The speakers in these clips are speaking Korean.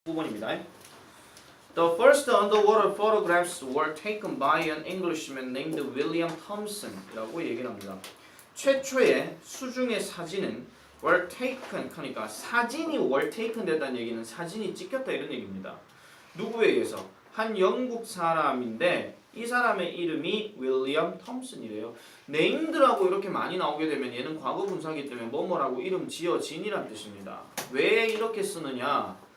9번입니다. The first underwater photographs were taken by an Englishman named William Thomson이라고 얘기를 합니다. 최초의 수중의 사진은 were taken, 그러니까 사진이 were taken 됐다는 얘기는 사진이 찍혔다 이런 얘기입니다. 누구에 의해서? 한 영국 사람인데 이 사람의 이름이 윌리엄 톰슨이래요. 네임드라고 이렇게 많이 나오게 되면 얘는 과거 분사기 때문에 뭐뭐라고 이름 지어진이란 뜻입니다. 왜 이렇게 쓰느냐?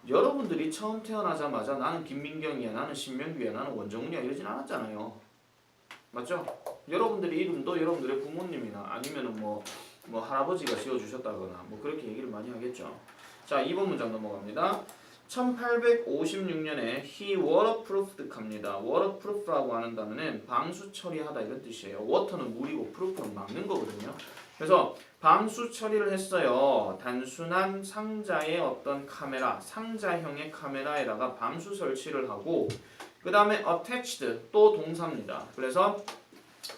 여러분들이 처음 태어나자마자 나는 김민경이야, 나는 신명규야, 나는 원정훈이야 이러진 않았잖아요. 맞죠? 여러분들의 이름도 여러분들의 부모님이나 아니면은 뭐 할아버지가 지어주셨다거나 뭐 그렇게 얘기를 많이 하겠죠. 자, 2번 문장 넘어갑니다. 1856년에 he waterproofed 갑니다. waterproof라고 하는 단어는 방수 처리하다 이런 뜻이에요. water는 물이고 proof는 막는 거거든요. 그래서 방수 처리를 했어요. 단순한 상자의 어떤 카메라, 상자형의 카메라에다가 방수 설치를 하고 그 다음에 attached 또 동사입니다. 그래서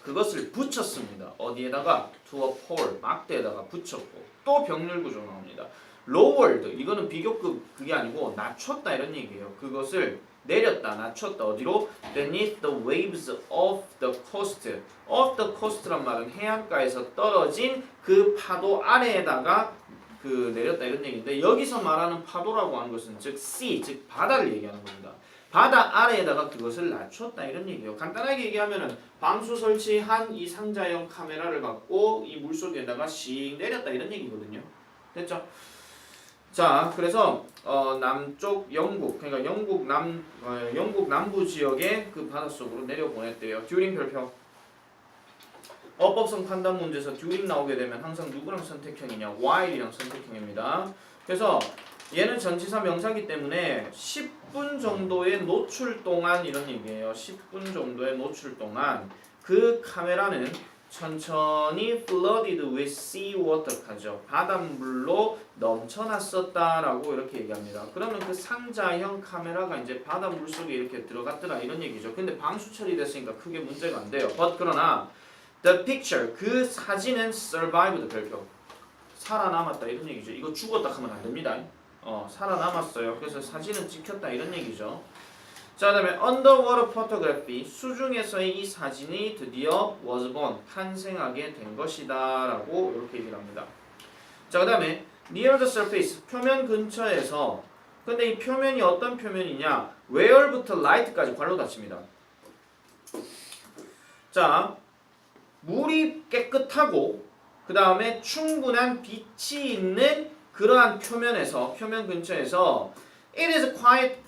그것을 붙였습니다. 어디에다가? to a pole, 막대에다가 붙였고 또 병렬 구조 나옵니다. lowered, 이거는 비교급 그게 아니고 낮췄다 이런 얘기예요. 그것을 내렸다, 낮췄다. 어디로? beneath the waves of the coast. of the coast란 말은 해안가에서 떨어진 그 파도 아래에다가 그 내렸다 이런 얘기인데 여기서 말하는 파도라고 하는 것은 즉 sea, 즉 바다를 얘기하는 겁니다. 바다 아래에다가 그것을 낮췄다 이런 얘기예요. 간단하게 얘기하면은 방수 설치한 이 상자형 카메라를 갖고 이 물속에다가 씩 내렸다 이런 얘기거든요. 됐죠? 자, 그래서 남쪽 영국, 그러니까 영국 남부 지역의 그 바닷속으로 내려보냈대요. 듀링 별표. 어법성 판단 문제에서 듀링 나오게 되면 항상 누구랑 선택형이냐? while이랑 선택형입니다. 그래서 얘는 전치사 명사기 때문에 10분 정도의 노출 동안 이런 얘기예요. 10분 정도의 노출 동안 그 카메라는 천천히 flooded with sea water 하죠. 바닷물로 넘쳐났었다라고 이렇게 얘기합니다. 그러면 그 상자형 카메라가 이제 바닷물 속에 이렇게 들어갔더라 이런 얘기죠. 근데 방수 처리됐으니까 크게 문제가 안 돼요. But 그러나 the picture, 그 사진은 survived 별표. 살아남았다 이런 얘기죠. 이거 죽었다 하면 안 됩니다. 살아남았어요. 그래서 사진은 찍혔다 이런 얘기죠. 자, 그다음에 underwater photography, 수중에서의 이 사진이 드디어 was born, 탄생하게 된 것이다라고 이렇게 얘기를 합니다. 자, 그다음에 near the surface, 표면 근처에서. 근데 이 표면이 어떤 표면이냐? where부터 light까지 괄호 닫힙니다. 자, 물이 깨끗하고 그 다음에 충분한 빛이 있는 그러한 표면에서, 표면 근처에서 it is quite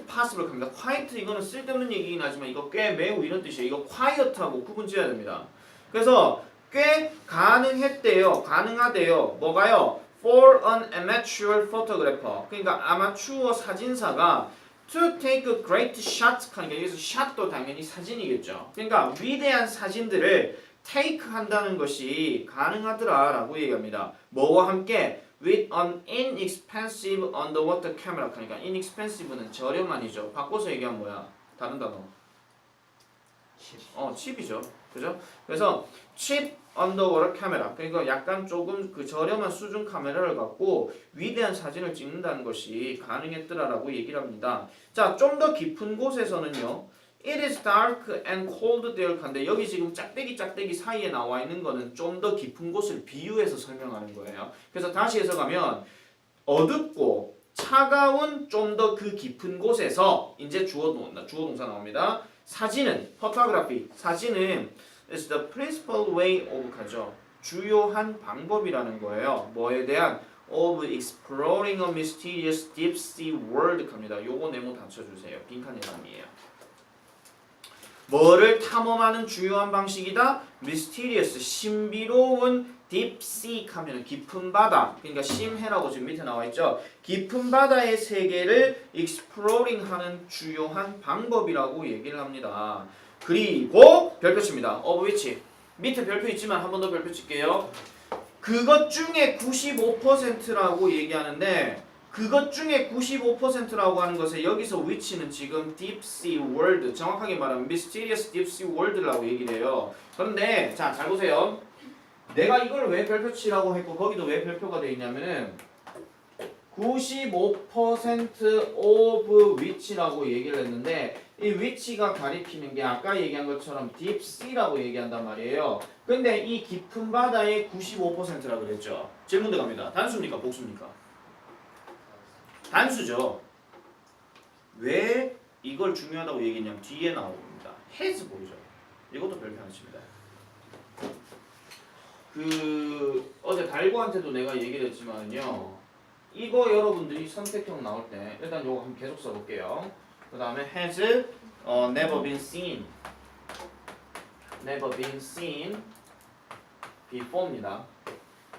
possible 합니다. quiet 이거는 쓸데없는 얘기긴 하지만 이거 꽤 매우 이런 뜻이에요. 이거 quiet하고 구분 지어야 됩니다. 그래서 꽤 가능했대요. 가능하대요. 뭐가요? For an amateur photographer. 그러니까 아마추어 사진사가 to take a great shot. 그러니까 여기서 shot도 당연히 사진이겠죠. 그러니까 위대한 사진들을 take 한다는 것이 가능하더라라고 얘기합니다. 뭐와 함께? with an inexpensive underwater camera. 그러니까 inexpensive는 저렴한이죠. 바꿔서 얘기하면 뭐야? 다른 단어. 칩이죠. 그죠? 그래서 cheap underwater camera. 그러니까 약간 조금 그 저렴한 수중 카메라를 갖고 위대한 사진을 찍는다는 것이 가능했더라라고 얘기를 합니다. 자, 좀 더 깊은 곳에서는요. It is dark and cold there. 근데 여기 지금 짝대기 사이에 나와 있는 거는 좀 더 깊은 곳을 비유해서 설명하는 거예요. 그래서 다시 해석하면 어둡고 차가운 좀 더 그 깊은 곳에서 이제 주어 동사 나옵니다. 사진은 photography. 사진은 is the principal way of 가죠. 주요한 방법이라는 거예요. 뭐에 대한 of exploring a mysterious deep sea world 갑니다. 요거 네모 닫혀주세요. 빈칸 예상이에요. 뭐를 탐험하는 주요한 방식이다? mysterious, 신비로운 deep sea 하면 깊은 바다. 그러니까 심해라고 지금 밑에 나와 있죠. 깊은 바다의 세계를 exploring 하는 주요한 방법이라고 얘기를 합니다. 그리고 별표 칩니다. of which. 밑에 별표 있지만 한 번 더 별표 칠게요. 그것 중에 95%라고 얘기하는데 그것 중에 95%라고 하는 것에 여기서 which는 지금 deep sea world, 정확하게 말하면 mysterious deep sea world라고 얘기를 해요. 그런데 자, 잘 보세요. 내가 이걸 왜 별표 치라고 했고 거기도 왜 별표가 되어 있냐면은 95% of which라고 얘기를 했는데 이 which가 가리키는 게 아까 얘기한 것처럼 deep sea라고 얘기한단 말이에요. 근데 이 깊은 바다의 95%라 그랬죠. 질문 들어갑니다. 단수입니까? 복수입니까? 단수죠. 왜 이걸 중요하다고 얘기했냐면 뒤에 나옵니다. has 보이죠? 이것도 별표 안 칩니다. 어제 달구한테도 내가 얘기를 했지만요. 이거 여러분들이 선택형 나올 때 일단 요거 한번 계속 써볼게요. 그 다음에 has never been seen before입니다.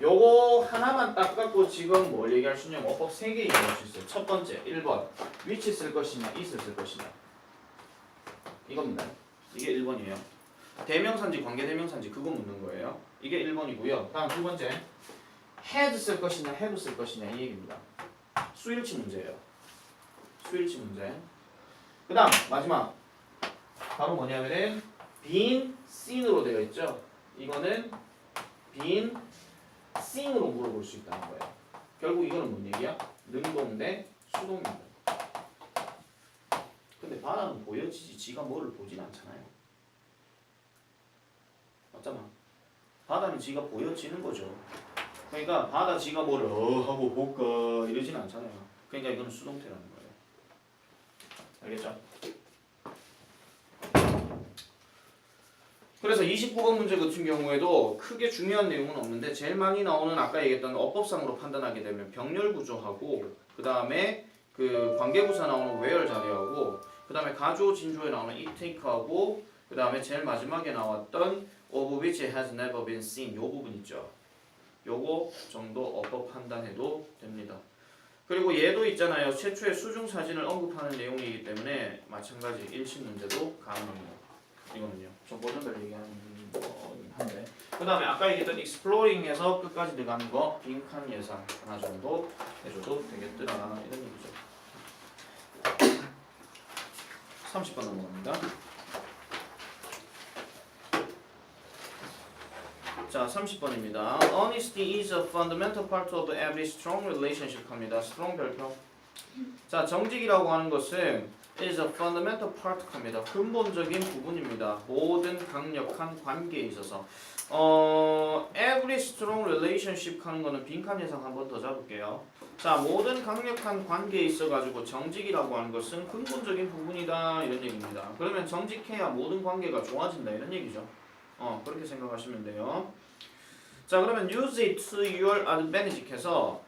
요거 하나만 딱 갖고 지금 뭘 얘기할 수 있냐면 어법 3개 얘기할 수 있어요. 첫 번째 1번 which 쓸 것이냐 is을 쓸 것이냐 이겁니다. 이게 1번이에요. 대명사인지 관계대명사인지 그거 묻는 거예요. 이게 1번이고요. 다음 두 번째 had 쓸 것이냐 have 쓸 것이냐 이 얘기입니다. 수일치 문제예요. 수일치 문제. 그 다음 마지막 바로 뭐냐면은 been seen으로 되어 있죠. 이거는 been seen으로 물어볼 수 있다는 거예요. 결국 이거는 뭔 얘기야? 능동 대 수동입니다. 근데 바다는 보여지지 지가 뭐를 보진 않잖아요. 맞잖아. 바다는 지가 보여지는 거죠. 그러니까 바다 지가 뭐를 하고 볼까 이러진 않잖아요. 그러니까 이거는 수동태라는 거예요. 알겠죠? 그래서 29번 문제 같은 경우에도 크게 중요한 내용은 없는데 제일 많이 나오는 아까 얘기했던 어법상으로 판단하게 되면 병렬 구조하고 그 다음에 그 관계부사 나오는 where 자리하고 그 다음에 가조 진조에 나오는 it take하고 그 다음에 제일 마지막에 나왔던 of which has never been seen 요 부분 있죠. 요거 정도 어법 판단해도 됩니다. 그리고 얘도 있잖아요. 최초의 수중 사진을 언급하는 내용이기 때문에 마찬가지 일식 문제도 가능합니다. 이거는요. 좀 버전별 얘기하는 거긴 한데 그 다음에 아까 얘기했던 exploring에서 끝까지 들어가는 거 빈칸 예상 하나 정도 해줘도 되겠더라 이런 얘기죠. 30번 넘어갑니다. 자, 30번입니다. Honesty is a fundamental part of every strong relationship 합니다. strong 별표. 자, 정직이라고 하는 것은 is a fundamental part 합니다. 근본적인 부분입니다. 모든 강력한 관계에 있어서. every strong relationship 하는 거는 빈칸 예상 한 번 더 잡을게요. 자, 모든 강력한 관계에 있어가지고 정직이라고 하는 것은 근본적인 부분이다 이런 얘기입니다. 그러면 정직해야 모든 관계가 좋아진다 이런 얘기죠. 그렇게 생각하시면 돼요. 자, 그러면 use it to your advantage 해서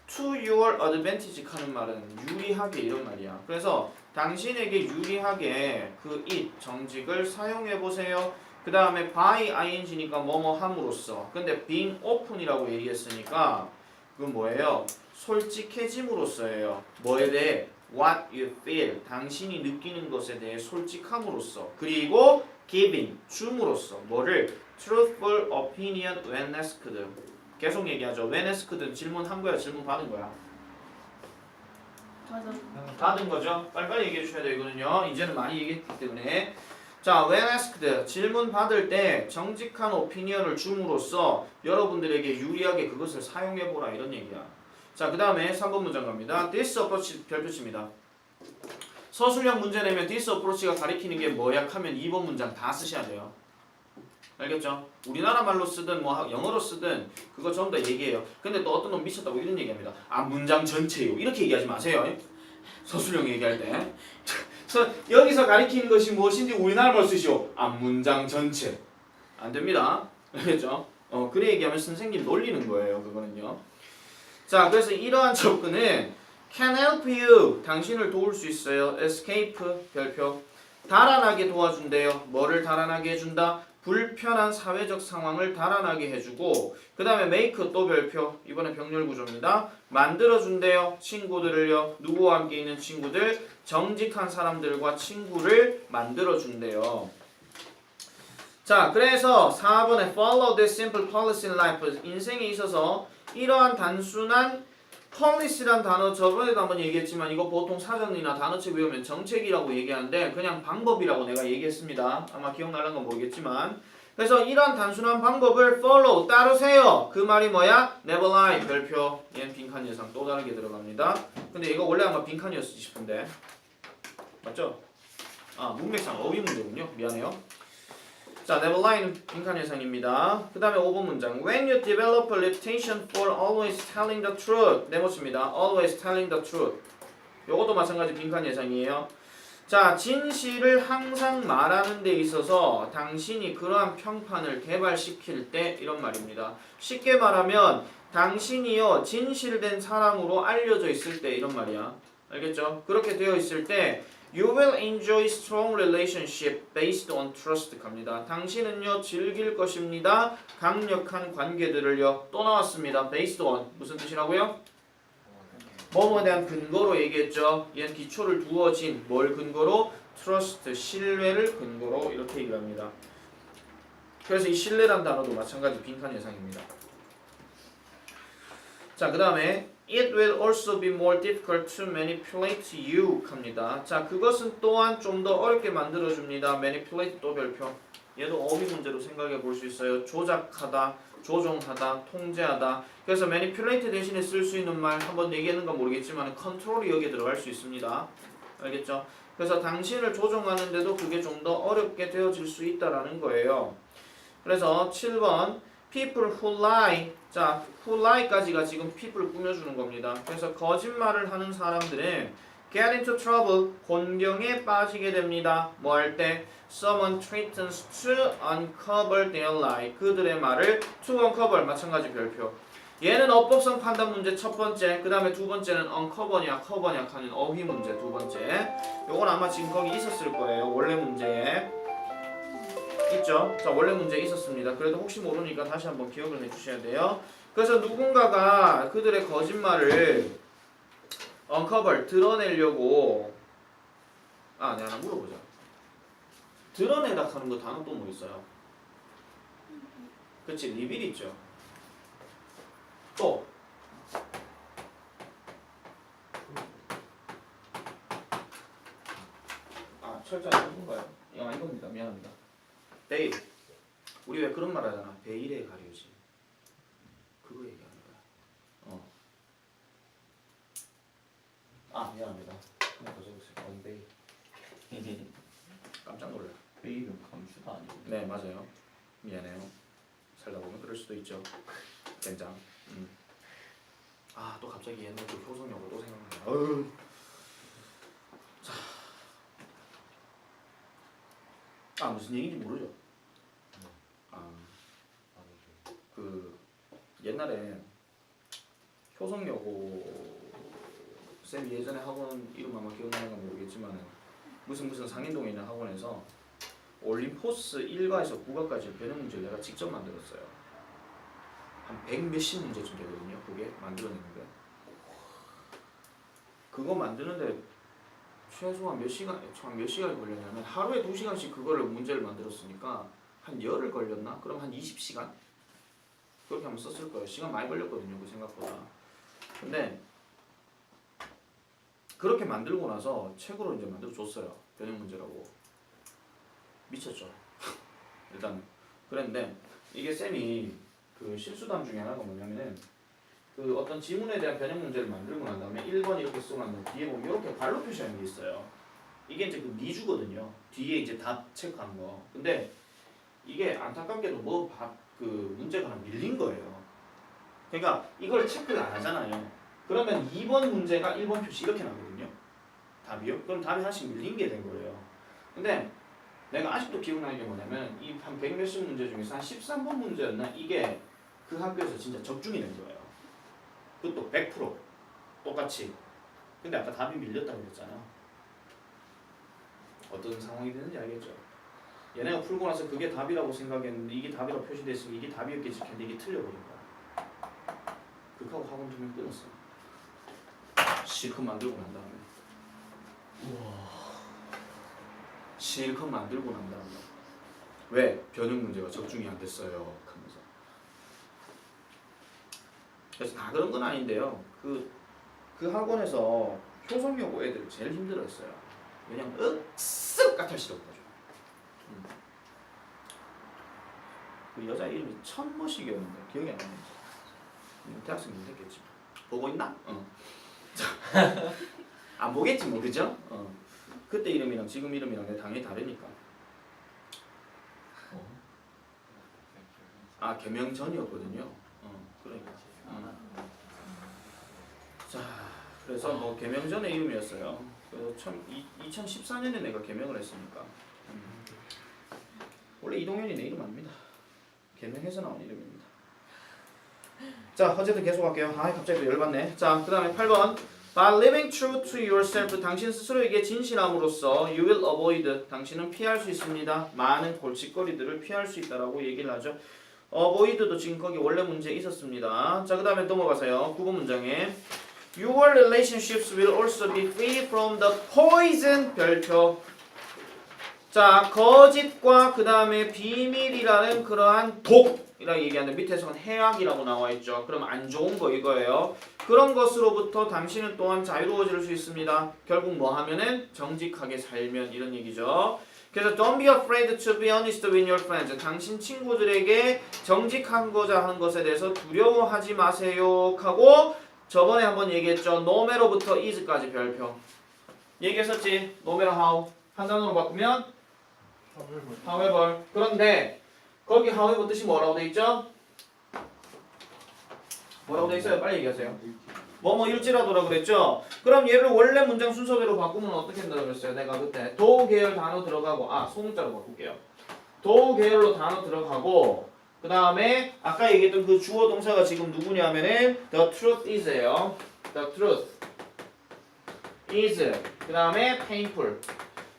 to your advantage 하는 말은 유리하게 이런 말이야. 그래서 당신에게 유리하게 그 it 정직을 사용해 보세요. 그 다음에 by ing니까 뭐뭐 함으로써. 근데 being open이라고 얘기했으니까 그건 뭐예요? 솔직해짐으로써예요. 뭐에 대해? What you feel. 당신이 느끼는 것에 대해 솔직함으로써. 그리고 giving. 줌으로써. 뭐를? Truthful opinion when asked. 계속 얘기하죠. when asked 질문한 거야? 질문 받은 거야? 받은 거죠. 빨리빨리 얘기해 주셔야 돼요. 이거는요. 이제는 많이 얘기했기 때문에. 자, when asked 질문 받을 때 정직한 오피니언을 줌으로써 여러분들에게 유리하게 그것을 사용해 보라 이런 얘기야. 자, 그 다음에 3번 문장 갑니다. This approach 별표치입니다. 서술형 문제 내면 this approach가 가리키는 게 뭐야 하면 2번 문장 다 쓰셔야 돼요. 알겠죠? 우리나라 말로 쓰든 뭐 영어로 쓰든 그거 전부 다 얘기해요. 근데 또 어떤 놈 미쳤다고 이런 얘기합니다. 문장 전체요. 이렇게 얘기하지 마세요. 서술형 얘기할 때. 여기서 가리키는 것이 무엇인지 우리나라 말로 쓰시오. 문장 전체. 안 됩니다. 알겠죠? 그래 얘기하면 선생님 놀리는 거예요. 그거는요. 자, 그래서 이러한 접근은 can help you. 당신을 도울 수 있어요. escape 별표. 달아나게 도와준대요. 뭐를 달아나게 해준다? 불편한 사회적 상황을 달아나게 해주고 그 다음에 make 또 별표. 이번에 병렬 구조입니다. 만들어준대요. 친구들을요. 누구와 함께 있는 친구들? 정직한 사람들과 친구를 만들어준대요. 자, 그래서 4번에 follow this simple policy in life. 인생에 있어서 이러한 단순한 policy란 단어 저번에도 한번 얘기했지만 이거 보통 사전이나 단어책 외우면 정책이라고 얘기하는데 그냥 방법이라고 내가 얘기했습니다. 아마 기억나는 건 모르겠지만 그래서 이런 단순한 방법을 follow, 따르세요. 그 말이 뭐야? never lie, 별표. 얘는 빈칸 예상 또 다르게 들어갑니다. 근데 이거 원래 아마 빈칸이었지 싶은데. 맞죠? 아, 문맥상 어휘 문제군요. 미안해요. 자, never lie는 빈칸 예상입니다. 그 다음에 5번 문장. When you develop a reputation for always telling the truth. 네모칩니다. always telling the truth. 요것도 마찬가지 빈칸 예상이에요. 자, 진실을 항상 말하는 데 있어서 당신이 그러한 평판을 개발시킬 때 이런 말입니다. 쉽게 말하면 당신이요 진실된 사람으로 알려져 있을 때 이런 말이야. 알겠죠? 그렇게 되어 있을 때 You will enjoy strong relationship based on trust 갑니다. 당신은요 즐길 것입니다. 강력한 관계들을요 또 나왔습니다. based on 무슨 뜻이라고요? 뭐뭐에 대한 근거로 얘기했죠. 얘는 기초를 두어진 뭘 근거로? trust, 신뢰를 근거로 이렇게 얘기를 합니다. 그래서 이 신뢰란 단어도 마찬가지 빈칸 예상입니다. 자, 그 다음에 It will also be more difficult to manipulate you 합니다. 자, 그것은 또한 좀 더 어렵게 만들어줍니다. manipulate 또 별표. 얘도 어휘 문제로 생각해 볼 수 있어요. 조작하다, 조종하다, 통제하다. 그래서 manipulate 대신에 쓸 수 있는 말 한번 얘기하는 건 모르겠지만 컨트롤이 여기에 들어갈 수 있습니다. 알겠죠? 그래서 당신을 조종하는데도 그게 좀 더 어렵게 되어질 수 있다라는 거예요. 그래서 7번 people who lie. 자, who lie까지가 지금 people을 꾸며주는 겁니다. 그래서 거짓말을 하는 사람들은 get into trouble, 곤경에 빠지게 됩니다. 뭐 할 때? Someone threatens to uncover their lie. 그들의 말을 to uncover, 마찬가지 별표. 얘는 어법성 판단 문제 첫 번째, 그 다음에 두 번째는 uncover냐, cover냐 하는 어휘 문제 두 번째. 요건 아마 지금 거기 있었을 거예요. 원래 문제에. 있죠? 자, 원래 문제에 있었습니다. 그래도 혹시 모르니까 다시 한번 기억을 해주셔야 돼요. 그래서 누군가가 그들의 거짓말을 uncover, 드러내려고 네, 하나 물어보자. 드러내다 하는 거 단어 또 뭐 있어요? 그치, 리빌 있죠. 또 철저히 이건가요? 이겁니다. 미안합니다. 베일. 우리 왜 그런 말 하잖아. 베일에 가려지. 그거 얘기하는 거야. 미안합니다. 그냥 더 적었어요. 베일. 깜짝 놀라. 베일은 감추다 아니고. 네, 맞아요. 미안해요. 살다 보면 그럴 수도 있죠. 된장. 또 갑자기 옛날 그 효성역을 또 생각나요. 자. 무슨 얘기인지 모르죠? 그 옛날에 효성여고 쌤이 예전에 학원 이름 아마 기억나는 건 모르겠지만 무슨 상인동에 있는 학원에서 올림포스 1과에서 9과까지 변형 문제를 내가 직접 만들었어요. 한 100 몇십 문제쯤 되거든요. 그게 만들어냈는데 그거 만드는데 최소한 몇 시간이 걸렸냐면 하루에 2시간씩 그거를 문제를 만들었으니까 한 열흘 걸렸나? 그럼 한 20시간? 그렇게 한번 썼을 거예요. 시간 많이 걸렸거든요. 그 생각보다. 근데 그렇게 만들고 나서 책으로 이제 만들어 줬어요. 변형 문제라고. 미쳤죠. 일단 그랬는데 이게 쌤이 그 실수담 중에 하나가 뭐냐면은 그 어떤 지문에 대한 변형 문제를 만들고 난 다음에 1번 이렇게 쓰고 난 다음에 뒤에 보면 이렇게 발로 표시하는 게 있어요. 이게 이제 그 미주거든요. 뒤에 이제 답 체크한 거. 근데 이게 안타깝게도 그 문제가 하나 밀린 거예요. 그러니까 이걸 체크를 안 하잖아요. 그러면 2번 문제가 1번 표시 이렇게 나거든요. 답이요. 그럼 답이 하나씩 밀린 게 된 거예요. 근데 내가 아직도 기억나는 게 뭐냐면 이 한 100 몇십 문제 중에서 한 13번 문제였나? 이게 그 학교에서 진짜 적중이 된 거예요. 그것도 100% 똑같이. 근데 아까 답이 밀렸다고 그랬잖아. 어떤 상황이 되는지 알겠죠? 얘네가 풀고 나서 그게 답이라고 생각했는데 이게 답이라고 표시됐으면 이게 답이었겠지 했는데 이게 틀려버린 거야. 그렇게 하고 학원 2명 끊었어. 실컷 만들고 난 다음에. 실컷 만들고 난 다음에. 왜? 변형 문제가 적중이 안 됐어요. 하면서. 그래서 다 그런 건 아닌데요. 그 학원에서 효성여고 애들 제일 힘들었어요. 왜냐면 쓱 까탈 싫었거든. 그 여자 이름이 천머식이었는데 기억이 안 나네. 대학생이 됐겠지. 보고 있나? 안 보겠지 뭐 그죠? 그때 이름이랑 지금 이름이랑 당연히 다르니까. 아 개명 전이었거든요. 그러니까. 자 그래서 뭐 개명 전의 이름이었어요. 그래서 2014년에 내가 개명을 했으니까. 원래 이동현이 내 이름 아닙니다. 개명해서 나온 이름입니다. 자 어쨌든 계속할게요. 아 갑자기 또 열받네. 자 그 다음에 8번 By living true to yourself 당신 스스로에게 진실함으로써 you will avoid 당신은 피할 수 있습니다. 많은 골칫거리들을 피할 수 있다라고 얘기를 하죠. avoid도 지금 거기 원래 문제에 있었습니다. 자 그 다음에 넘어가서요. 9번 문장에 Your relationships will also be free from the poison 별표. 자 거짓과 그 다음에 비밀이라는 그러한 독이라고 얘기하는데 밑에서는 해악이라고 나와 있죠. 그럼 안 좋은 거 이거예요. 그런 것으로부터 당신은 또한 자유로워질 수 있습니다. 결국 뭐 하면은 정직하게 살면 이런 얘기죠. 그래서 don't be afraid to be honest with your friends. 당신 친구들에게 정직한고자 하는 것에 대해서 두려워하지 마세요 하고 저번에 한번 얘기했죠. no matter부터 is까지 별표 얘기했었지. no matter how 한 단어로 바꾸면 however. 그런데 거기 however 뜻이 뭐라고 돼 있죠? 뭐라고 돼 있어요? 빨리 얘기하세요. 뭐일지라도라고 그랬죠? 그럼 얘를 원래 문장 순서대로 바꾸면 어떻게 된다고 그랬어요? 내가 그때 도 계열 단어 들어가고 송자로 바꿀게요. 도 계열로 단어 들어가고 그 다음에 아까 얘기했던 그 주어 동사가 지금 누구냐면은 the truth is예요. the truth is 그 다음에 painful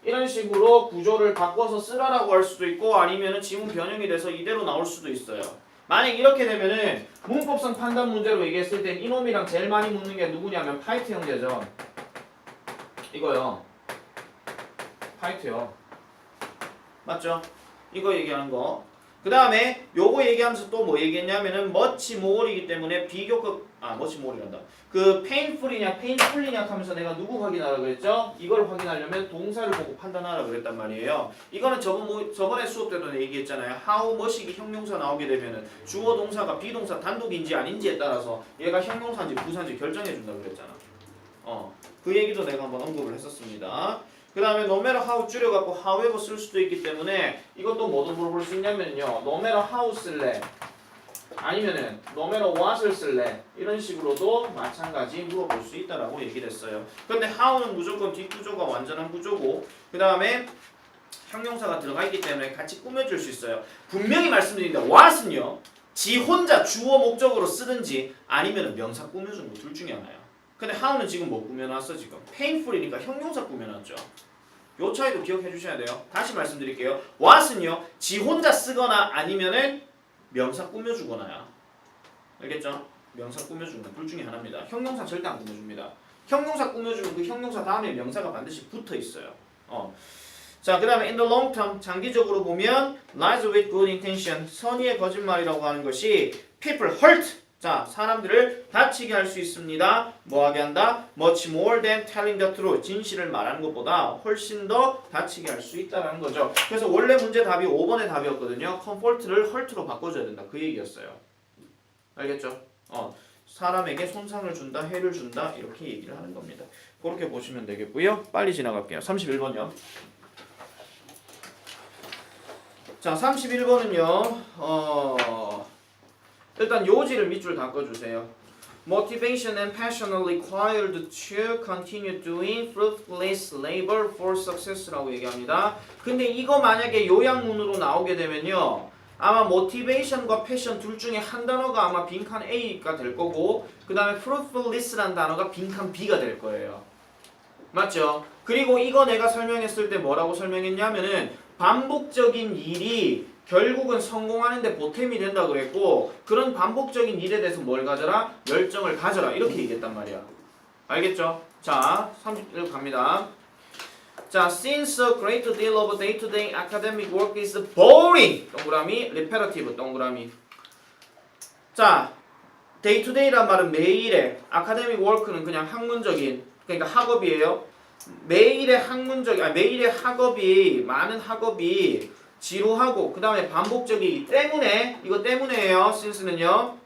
이런 식으로 구조를 바꿔서 쓰라라고 할 수도 있고 아니면은 지문 변형이 돼서 이대로 나올 수도 있어요. 만약 이렇게 되면은 문법성 판단 문제로 얘기했을 땐 이놈이랑 제일 많이 묻는 게 누구냐면 파이트 형제죠. 이거요. 파이트요. 맞죠? 이거 얘기하는 거. 그 다음에 요거 얘기하면서 또 뭐 얘기했냐면은 much more이기 때문에 비교급 much more이란다. 그 painful이냐 painful이냐 하면서 내가 누구 확인하라 그랬죠? 이걸 확인하려면 동사를 보고 판단하라 그랬단 말이에요. 이거는 저번에 수업 때도 얘기했잖아요. how much이 형용사 나오게 되면은 주어 동사가 비동사 단독인지 아닌지에 따라서 얘가 형용사인지 부사인지 결정해 준다 그랬잖아. 그 얘기도 내가 한번 언급을 했었습니다. 그 다음에 no matter how 줄여갖고 however 쓸 수도 있기 때문에 이것도 뭐도 물어볼 수 있냐면요. no matter how 쓸래? 아니면은 no matter what을 쓸래? 이런 식으로도 마찬가지 물어볼 수 있다라고 얘기를 했어요. 근데 how는 무조건 뒷구조가 완전한 구조고 그 다음에 형용사가 들어가 있기 때문에 같이 꾸며줄 수 있어요. 분명히 말씀드립니다. what은요. 지 혼자 주어 목적으로 쓰든지 아니면은 명사 꾸며주는 거 둘 중에 하나야. 근데 how는 지금 뭐 꾸며놨어 지금? painful이니까 형용사 꾸며놨죠. 요 차이도 기억해 주셔야 돼요. 다시 말씀드릴게요. what은요. 지 혼자 쓰거나 아니면은 명사 꾸며주거나야. 알겠죠? 명사 꾸며주는 건 둘 중에 하나입니다. 형용사 절대 안 꾸며줍니다. 형용사 꾸며주면 그 형용사 다음에 명사가 반드시 붙어 있어요. 자, 그 다음에 in the long term 장기적으로 보면 lies with good intention 선의의 거짓말이라고 하는 것이 people hurt 자, 사람들을 다치게 할 수 있습니다. 뭐하게 한다? Much more than telling the truth. 진실을 말하는 것보다 훨씬 더 다치게 할 수 있다는 거죠. 그래서 원래 문제 답이 5번의 답이었거든요. comfort를 hurt로 바꿔줘야 된다. 그 얘기였어요. 알겠죠? 사람에게 손상을 준다, 해를 준다 이렇게 얘기를 하는 겁니다. 그렇게 보시면 되겠고요. 빨리 지나갈게요. 31번요. 자, 31번은요. 일단 요지를 밑줄 닦아주세요. Motivation and passion are required to continue doing fruitless labor for success라고 얘기합니다. 근데 이거 만약에 요약문으로 나오게 되면요. 아마 motivation과 passion 둘 중에 한 단어가 아마 빈칸 A가 될 거고 그 다음에 fruitless라는 단어가 빈칸 B가 될 거예요. 맞죠? 그리고 이거 내가 설명했을 때 뭐라고 설명했냐면은 반복적인 일이 결국은 성공하는데 보탬이 된다 그랬고 그런 반복적인 일에 대해서 뭘 가져라? 열정을 가져라 이렇게 얘기했단 말이야. 알겠죠? 자, 31 갑니다. 자, since a great deal of day-to-day academic work is boring 동그라미, repetitive 동그라미. 자, day-to-day란 말은 매일의 academic work는 그냥 학문적인 그러니까 학업이에요. 매일의 학문적인 매일의 학업이 많은 학업이 지루하고 그 다음에 반복적이기 때문에 이거 때문에예요. since는요.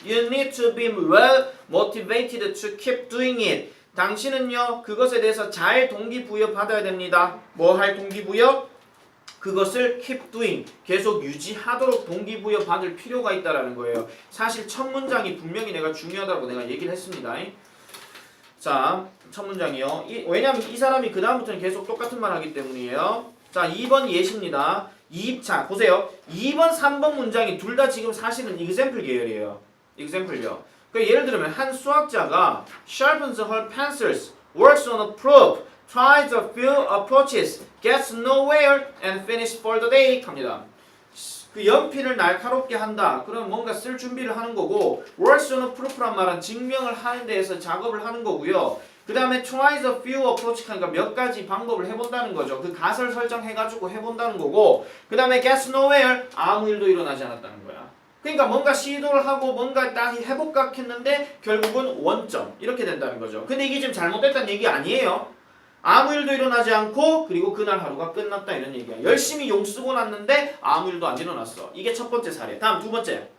You need to be well motivated to keep doing it. 당신은요 그것에 대해서 잘 동기부여 받아야 됩니다. 뭐 할 동기부여? 그것을 keep doing, 계속 유지하도록 동기부여 받을 필요가 있다라는 거예요. 사실 첫 문장이 분명히 내가 중요하다고 내가 얘기를 했습니다. 자, 첫 문장이요. 왜냐하면 이 사람이 그 다음부터는 계속 똑같은 말 하기 때문이에요. 자, 2번 예시입니다. 자, 보세요. 2번, 3번 문장이 둘 다 지금 사실은 example 계열이에요. example요. 그러니까 예를 들면 한 수학자가 sharpens her pencils, works on a proof, tries a few approaches, gets nowhere, and finish for the day 합니다. 그 연필을 날카롭게 한다. 그럼 뭔가 쓸 준비를 하는 거고 works on a proof란 말은 증명을 하는 데에서 작업을 하는 거고요. 그 다음에 tries a few approaches 하니까 몇 가지 방법을 해본다는 거죠. 그 가설 설정해가지고 해본다는 거고 그 다음에 gets nowhere 아무 일도 일어나지 않았다는 거야. 그러니까 뭔가 시도를 하고 뭔가 딱 해볼까 했는데 결국은 원점 이렇게 된다는 거죠. 근데 이게 지금 잘못됐다는 얘기 아니에요. 아무 일도 일어나지 않고 그리고 그날 하루가 끝났다 이런 얘기야. 열심히 용 쓰고 났는데 아무 일도 안 일어났어. 이게 첫 번째 사례. 다음 두 번째.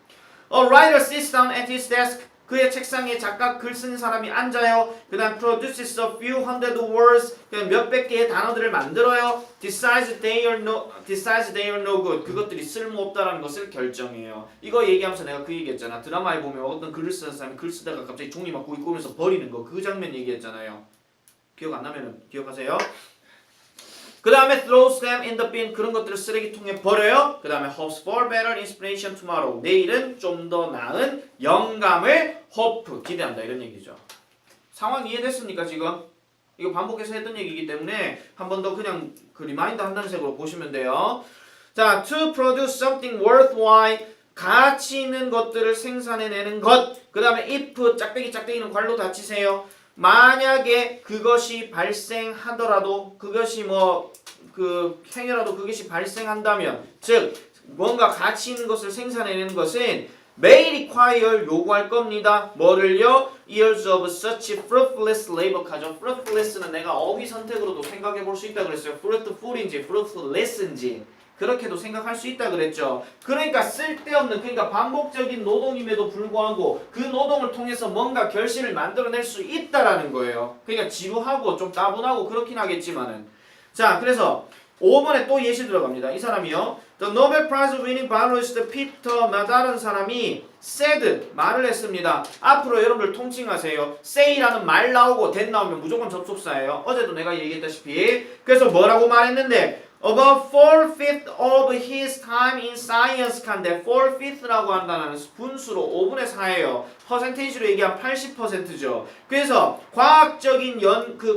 A writer sits down at his desk. 그의 책상에 작가 글 쓰는 사람이 앉아요. 그 다음 produces a few hundred words. 몇백 개의 단어들을 만들어요. decides they are no good. 그것들이 쓸모없다라는 것을 결정해요. 이거 얘기하면서 내가 그 얘기했잖아. 드라마에 보면 어떤 글을 쓰는 사람이 글 쓰다가 갑자기 종이 막 고이 꼬면서 버리는 거. 그 장면 얘기했잖아요. 기억 안 나면은 기억하세요? 그 다음에 throws them in the bin. 그런 것들을 쓰레기통에 버려요. 그 다음에 hopes for better inspiration tomorrow. 내일은 좀 더 나은 영감을 hope, 기대한다 이런 얘기죠. 상황 이해됐습니까 지금? 이거 반복해서 했던 얘기이기 때문에 한 번 더 그냥 그 리마인드 한다는 식으로 보시면 돼요. 자, to produce something worthwhile. 가치 있는 것들을 생산해내는 것. 그 다음에 if, 짝대기는 괄호 닫히세요. 만약에 그것이 발생하더라도 그것이 행여라도 그것이 발생한다면 즉 뭔가 가치 있는 것을 생산해내는 것은 may require 요구할 겁니다. 뭐를요? years of such fruitless labor 하죠. fruitless는 내가 어휘 선택으로도 생각해 볼 수 있다 그랬어요. fruitful인지 fruitless인지 그렇게도 생각할 수 있다 그랬죠. 그러니까 쓸데없는 그러니까 반복적인 노동임에도 불구하고 그 노동을 통해서 뭔가 결실을 만들어낼 수 있다라는 거예요. 그러니까 지루하고 좀 따분하고 그렇긴 하겠지만은 자 그래서 5번에 또 예시 들어갑니다. 이 사람이요. The Nobel Prize winning biologist Peter 다른 사람이 said 말을 했습니다. 앞으로 여러분들 통칭하세요. say라는 말 나오고 that 나오면 무조건 접속사예요. 어제도 내가 얘기했다시피 그래서 뭐라고 말했는데 About 4/5 of his time in science 칸데 4/5라고 한다는 분수로 5분의 4예요. 퍼센테이지로 얘기하면 80%죠. 그래서 과학적인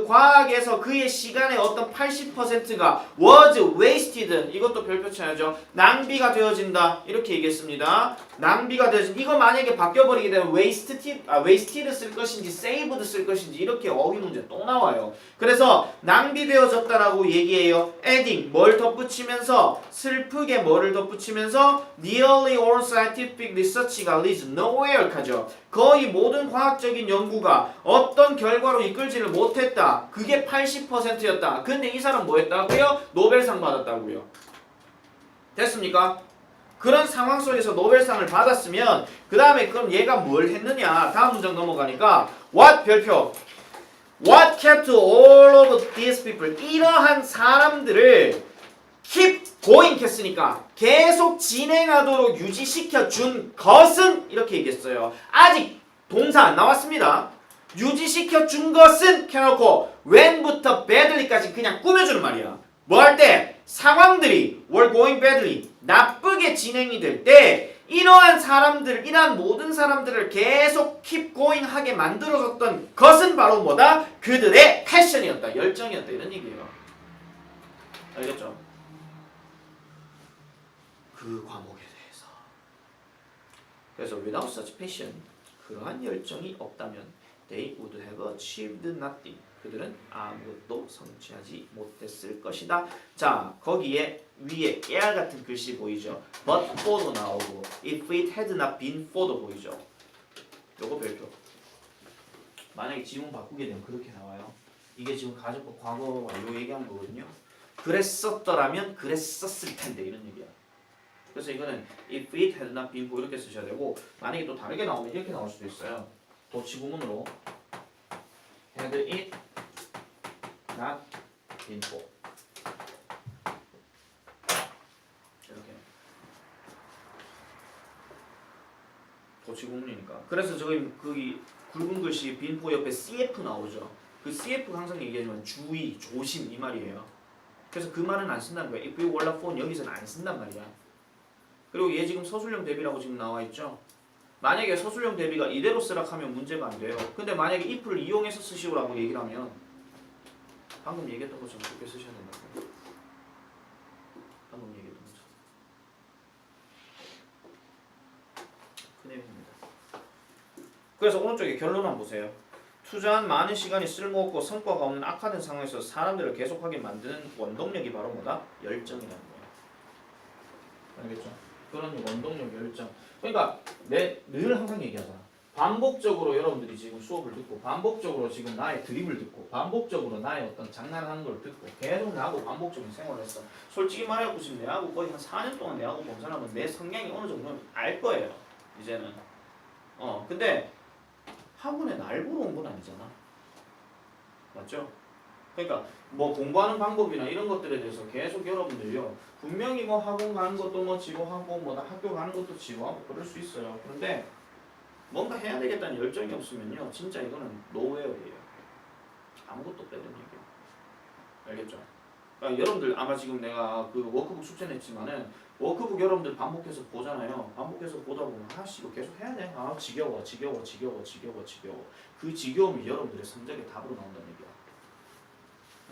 과학에서 그의 시간의 어떤 80%가 was wasted. 이것도 별표 쳐야죠. 낭비가 되어진다. 이렇게 얘기했습니다. 낭비가 되어진. 이거 만약에 바뀌어버리게 되면 wasted 쓸 것인지 saved 쓸 것인지 이렇게 어휘 문제 또 나와요. 그래서 낭비되어졌다라고 얘기해요. adding 뭘 덧붙이면서 슬프게 뭐를 덧붙이면서 nearly all scientific research가 leads nowhere 하죠. 거의 모든 과학적인 연구가 어떤 결과로 이끌지를 못했다. 그게 80%였다. 근데 이 사람 뭐 했다고요? 노벨상 받았다고요. 됐습니까? 그런 상황 속에서 노벨상을 받았으면 그 다음에 그럼 얘가 뭘 했느냐. 다음 문장 넘어가니까 what 별표 What kept all of these people 이러한 사람들을 keep going 했으니까 계속 진행하도록 유지시켜 준 것은 이렇게 얘기했어요. 아직 동사 안 나왔습니다. 유지시켜 준 것은 켜놓고 when부터 badly까지 그냥 꾸며주는 말이야. 뭐 할 때? 상황들이 were going badly 나쁘게 진행이 될 때 이러한 모든 사람들을 계속 keep going 하게 만들어줬던 것은 바로 뭐다? 그들의 패션이었다. 열정이었다. 이런 얘기예요. 알겠죠? 그 과목에 대해서. 그래서 without such passion, 그러한 열정이 없다면 they would have achieved nothing. 그들은 아무것도 성취하지 못했을 것이다. 자, 거기에 위에 깨알 같은 글씨 보이죠? But for도 나오고 if it had not been for도 보이죠? 요거 별표. 만약에 지문 바꾸게 되면 그렇게 나와요. 이게 지금 가정법 과거 완료 얘기한 거거든요. 그랬었더라면 그랬었을 텐데 이런 얘기야. 그래서 이거는 if it had not been for 이렇게 쓰셔야 되고 만약에 또 다르게 나오면 이렇게 나올 수도 있어요. 도치구문으로 had it not been for 이렇게 도치구문이니까. 그래서 거기 굵은 글씨 been for 옆에 cf 나오죠. 그 cf 항상 얘기하지만 주의, 조심 이 말이에요. 그래서 그 말은 안 쓴다는 거야. if it were not for 여기서는 안 쓴단 말이야. 그리고 얘 지금 서술형 대비라고 지금 나와 있죠. 만약에 서술형 대비가 이대로 쓰라 하면 문제가 안 돼요. 근데 만약에 if를 이용해서 쓰시오라고 얘기를 하면 방금 얘기했던 것처럼 그렇게 쓰셔야 된다고. 방금 얘기했던 것처럼. 그 내용입니다. 그래서 오른쪽에 결론만 보세요. 투자한 많은 시간이 쓸모없고 성과가 없는 악화된 상황에서 사람들을 계속하게 만드는 원동력이 바로 뭐다? 열정이라는 거예요. 알겠죠? 그런 원동력, 열정. 그러니까 늘 항상 얘기하잖아. 반복적으로 여러분들이 지금 수업을 듣고 반복적으로 지금 나의 드립을 듣고 반복적으로 나의 어떤 장난하는 걸 듣고 계속 나하고 반복적인 생활을 했어. 솔직히 말해갖고 지금 내하고 거의 한 4년 동안 내하고 본 사람은 내 성향이 어느 정도는 알 거예요. 이제는. 근데 학원에 날 보러 온 건 아니잖아. 맞죠? 그러니까 뭐 공부하는 방법이나 이런 것들에 대해서 계속 여러분들요 분명히 뭐 학원 가는 것도 뭐 지루하고 뭐 학교 가는 것도 지루하고 그럴 수 있어요. 그런데 뭔가 해야 되겠다는 열정이 없으면요 진짜 이거는 노웨어예요. 아무것도 빼는 얘기예요. 알겠죠? 그러니까 여러분들 아마 지금 내가 그 워크북 숙제냈지만은 워크북 여러분들 반복해서 보잖아요. 반복해서 보다 보면 이거 계속 해야 돼. 지겨워. 그 지겨움이 여러분들의 성적의 답으로 나온다는 얘기야.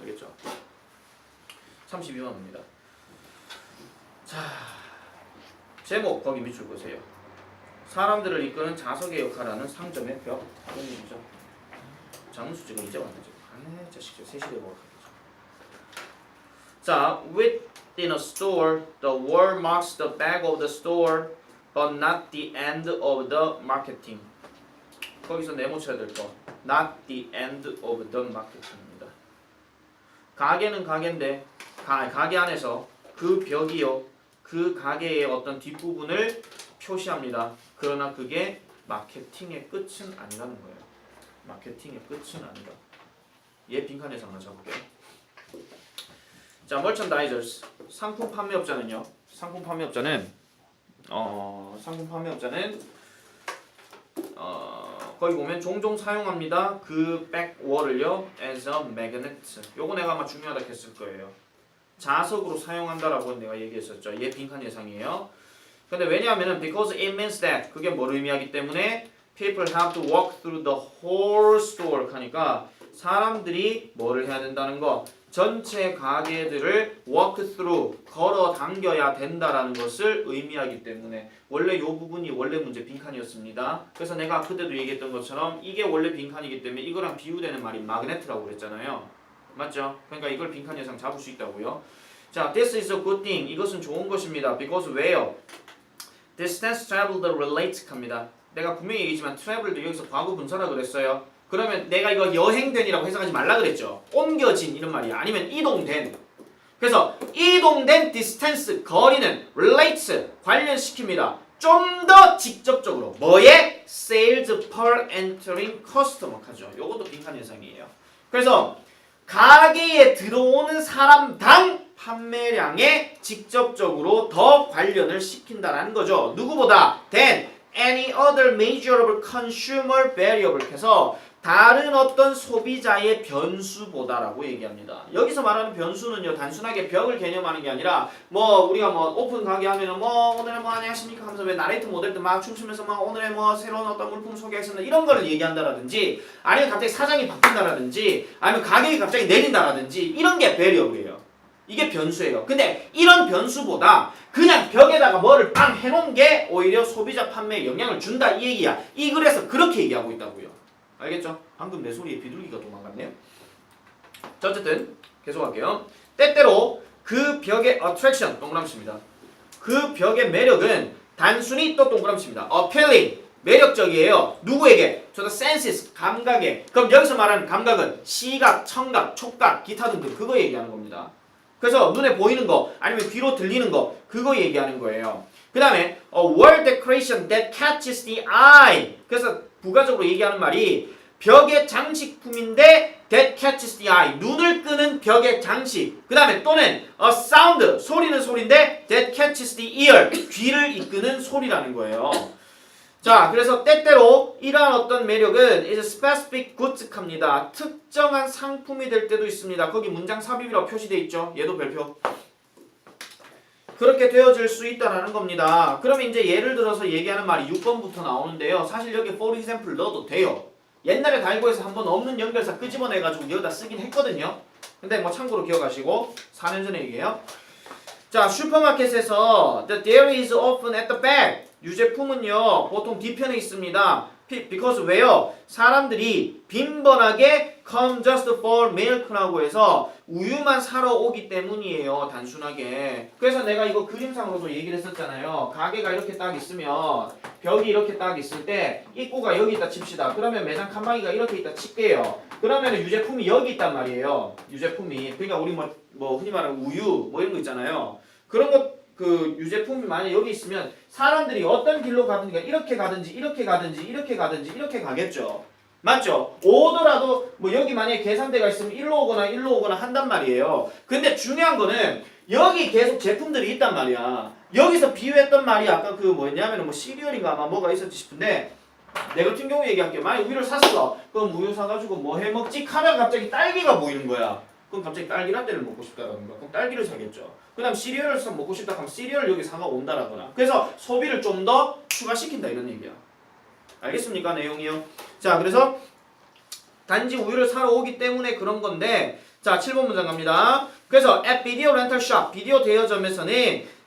알겠죠? 32번입니다. 자, 제목 거기 밑줄 보세요. 사람들을 이끄는 자석의 역할하는 상점의 벽. 이런 얘기죠. 장문수 지금 이제 왔네 지금. 자식 3시에 먹어. 자, within a store, the word marks the back of the store, but not the end of the marketing. 거기서 메모쳐야 될 거. Not the end of the marketing입니다. 가게는 가게인데 가게 안에서 그 벽이요. 그 가게의 어떤 뒷부분을 표시합니다. 그러나 그게 마케팅의 끝은 아니라는 거예요. 마케팅의 끝은 아니다. 얘 빈칸에서 한번 잡을게요. 자, merchandisers 상품 판매업자는요. 상품 판매업자는 거기 보면 종종 사용합니다. 그 백월을요 as a magnet. 요거 내가 아마 중요하다 했을 거예요. 자석으로 사용한다라고 내가 얘기했었죠. 얘 빈칸 예상이에요. 근데 왜냐하면은 because it means that 그게 뭘 의미하기 때문에 people have to walk through the whole store 하니까 사람들이 뭐를 해야 된다는 거 전체 가게들을 walk through 걸어 당겨야 된다라는 것을 의미하기 때문에 원래 이 부분이 원래 문제 빈칸이었습니다. 그래서 내가 그때도 얘기했던 것처럼 이게 원래 빈칸이기 때문에 이거랑 비유되는 말이 마그네트라고 그랬잖아요. 맞죠? 그러니까 이걸 빈칸 예상 잡을 수 있다고요. 자, this is a good thing. 이것은 좋은 것입니다. because 왜요? distance traveled relate 합니다. 내가 분명히 얘기했지만 traveled 여기서 과거 분사라 그랬어요. 그러면 내가 이거 여행된이라고 해석하지 말라 그랬죠. 옮겨진 이런 말이야. 아니면 이동된. 그래서 이동된 distance 거리는 relates 관련시킵니다. 좀 더 직접적으로 뭐에? sales per entering customer 하죠. 요것도 빈칸 예상이에요. 그래서 가게에 들어오는 사람당 판매량에 직접적으로 더 관련을 시킨다라는 거죠. 누구보다 than any other measurable consumer variable 해서 다른 어떤 소비자의 변수보다라고 얘기합니다. 여기서 말하는 변수는요 단순하게 벽을 개념하는 게 아니라 뭐 우리가 뭐 오픈 가게 하면은 뭐 오늘은 뭐 안녕하십니까 하면서 왜 나레이터 모델도 막 춤추면서 막 오늘의 뭐 새로운 어떤 물품 소개했습니다 이런 거를 얘기한다라든지 아니면 갑자기 사장이 바뀐다라든지 아니면 가격이 갑자기 내린다라든지 이런 게 베리어블이에요. 이게 변수예요. 근데 이런 변수보다 그냥 벽에다가 뭐를 빵 해놓은 게 오히려 소비자 판매에 영향을 준다 이 얘기야. 이 글에서 그렇게 얘기하고 있다고요. 알겠죠? 방금 내 소리에 비둘기가 도망갔네요. 자, 어쨌든 계속할게요. 때때로 그 벽의 attraction 동그라미입니다. 그 벽의 매력은 단순히 또 동그라미입니다. appealing 매력적이에요. 누구에게? to the senses 감각에. 그럼 여기서 말하는 감각은 시각, 청각, 촉각, 기타 등등 그거 얘기하는 겁니다. 그래서 눈에 보이는 거 아니면 귀로 들리는 거 그거 얘기하는 거예요. 그 다음에 a wall decoration that catches the eye. 그래서 부가적으로 얘기하는 말이 벽의 장식품인데 that catches the eye. 눈을 끄는 벽의 장식. 그 다음에 또는 a sound. 소리는 소리인데 that catches the ear. 귀를 이끄는 소리라는 거예요. 자, 그래서 때때로 이러한 어떤 매력은 is specific goods입니다. 특정한 상품이 될 때도 있습니다. 거기 문장 삽입이라고 표시되어 있죠. 얘도 별표. 그렇게 되어질 수 있다라는 겁니다. 그러면 이제 예를 들어서 얘기하는 말이 6번부터 나오는데요. 사실 여기 for example 넣어도 돼요. 옛날에 달고에서 한번 없는 연결사 끄집어내가지고 여기다 쓰긴 했거든요. 근데 뭐 참고로 기억하시고 4년 전에 얘기해요. 자, 슈퍼마켓에서 there is often at the back. 유제품은요 보통 뒤편에 있습니다. because 왜요? 사람들이 빈번하게 come just for milk라고 해서 우유만 사러 오기 때문이에요. 단순하게. 그래서 내가 이거 그림상으로도 얘기를 했었잖아요. 가게가 이렇게 딱 있으면 벽이 이렇게 딱 있을 때 입구가 여기 있다 칩시다. 그러면 매장 칸막이가 이렇게 있다 칠게요. 그러면 유제품이 여기 있단 말이에요. 유제품이. 그러니까 우리 뭐 흔히 말하는 우유 뭐 이런 거 있잖아요. 그런 것 그 유제품이 만약 여기 있으면 사람들이 어떤 길로 가든지 이렇게 가든지 이렇게 가든지 이렇게 가든지 이렇게 가겠죠. 맞죠? 오더라도 뭐 여기 만약에 계산대가 있으면 일로 오거나 한단 말이에요. 근데 중요한 거는 여기 계속 제품들이 있단 말이야. 여기서 비유했던 말이 아까 그 뭐였냐면 뭐 시리얼인가 아마 뭐가 있었지 싶은데 내 같은 경우 얘기할게요. 만약 우유를 샀어. 그럼 우유 사가지고 뭐 해 먹지? 하면 갑자기 딸기가 보이는 거야. 그럼 갑자기 딸기 라떼를 먹고 싶다라든가 그럼 딸기를 사겠죠. 그 다음 시리얼을 먹고 싶다 하면 시리얼을 여기 사가 온다라거나 그래서 소비를 좀 더 추가시킨다 이런 얘기야. 알겠습니까? 내용이요. 자, 그래서 단지 우유를 사러 오기 때문에 그런 건데 자, 7번 문장 갑니다. 그래서 at video rental shop, 비디오 대여점에서는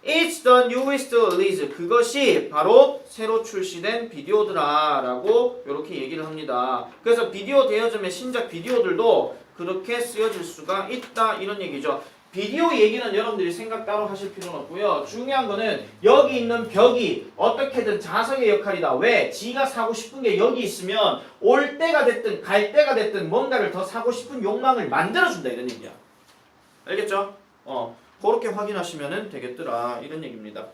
it's the newest release. 그것이 바로 새로 출시된 비디오더라 라고 이렇게 얘기를 합니다. 그래서 비디오 대여점의 신작 비디오들도 그렇게 쓰여질 수가 있다 이런 얘기죠. 비디오 얘기는 여러분들이 생각 따로 하실 필요는 없고요. 중요한 거는 여기 있는 벽이 어떻게든 자석의 역할이다. 왜? 지가 사고 싶은 게 여기 있으면 올 때가 됐든 갈 때가 됐든 뭔가를 더 사고 싶은 욕망을 만들어준다 이런 얘기야. 알겠죠? 그렇게 확인하시면 되겠더라 이런 얘기입니다.